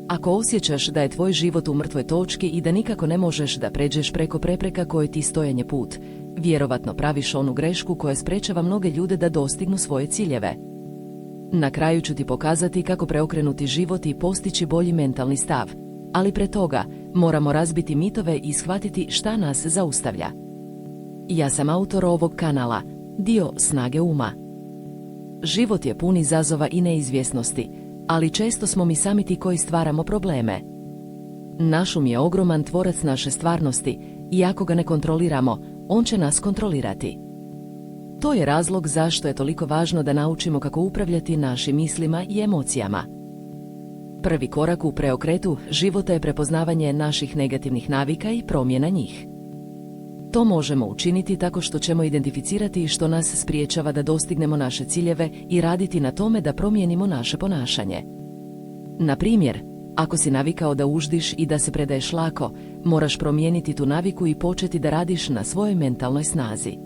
Ako osjećaš da je tvoj život u mrtvoj točki i da nikako ne možeš da pređeš preko prepreka koje ti stojanje put, vjerovatno praviš onu grešku koja sprečava mnoge ljude da dostignu svoje ciljeve. Na kraju ću ti pokazati kako preokrenuti život i postići bolji mentalni stav, ali pre toga moramo razbiti mitove i shvatiti šta nas zaustavlja. Ja sam autor ovog kanala, dio Snage uma. Život je pun izazova i neizvjesnosti, ali često smo mi sami ti koji stvaramo probleme. Naš um je ogroman tvorac naše stvarnosti i ako ga ne kontroliramo, on će nas kontrolirati. To je razlog zašto je toliko važno da naučimo kako upravljati našim mislima i emocijama. Prvi korak u preokretu života je prepoznavanje naših negativnih navika i promjena njih. To možemo učiniti tako što ćemo identificirati što nas spriječava da dostignemo naše ciljeve i raditi na tome da promijenimo naše ponašanje. Na primjer, ako si navikao da uždiš i da se predaješ lako, moraš promijeniti tu naviku i početi da radiš na svojoj mentalnoj snazi.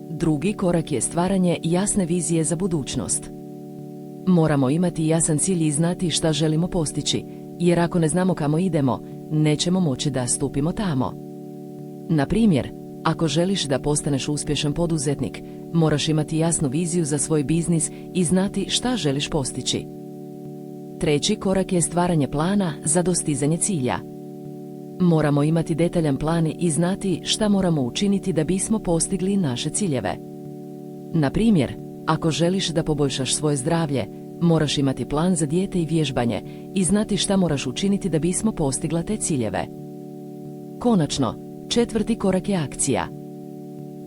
Drugi korak je stvaranje jasne vizije za budućnost. Moramo imati jasan cilj i znati šta želimo postići, jer ako ne znamo kamo idemo, nećemo moći da stupimo tamo. Na primjer, ako želiš da postaneš uspješan poduzetnik, moraš imati jasnu viziju za svoj biznis i znati šta želiš postići. Treći korak je stvaranje plana za dostizanje cilja. Moramo imati detaljan plan i znati šta moramo učiniti da bismo postigli naše ciljeve. Na primjer, ako želiš da poboljšaš svoje zdravlje, moraš imati plan za dijete i vježbanje i znati šta moraš učiniti da bismo postigla te ciljeve. Konačno, četvrti korak je akcija.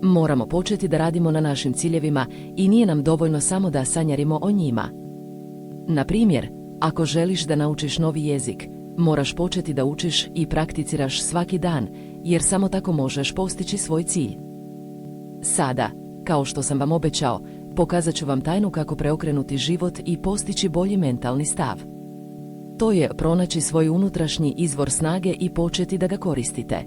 Moramo početi da radimo na našim ciljevima i nije nam dovoljno samo da sanjarimo o njima. Na primjer, ako želiš da naučiš novi jezik, moraš početi da učiš i prakticiraš svaki dan, jer samo tako možeš postići svoj cilj. Sada, kao što sam vam obećao, pokazat ću vam tajnu kako preokrenuti život i postići bolji mentalni stav. To je pronaći svoj unutrašnji izvor snage i početi da ga koristite.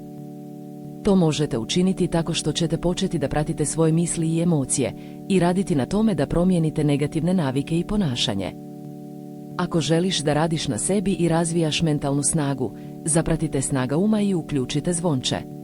To možete učiniti tako što ćete početi da pratite svoje misli i emocije i raditi na tome da promijenite negativne navike i ponašanje. Ako želiš da radiš na sebi i razvijaš mentalnu snagu, zapratite Snaga uma i uključite zvonče.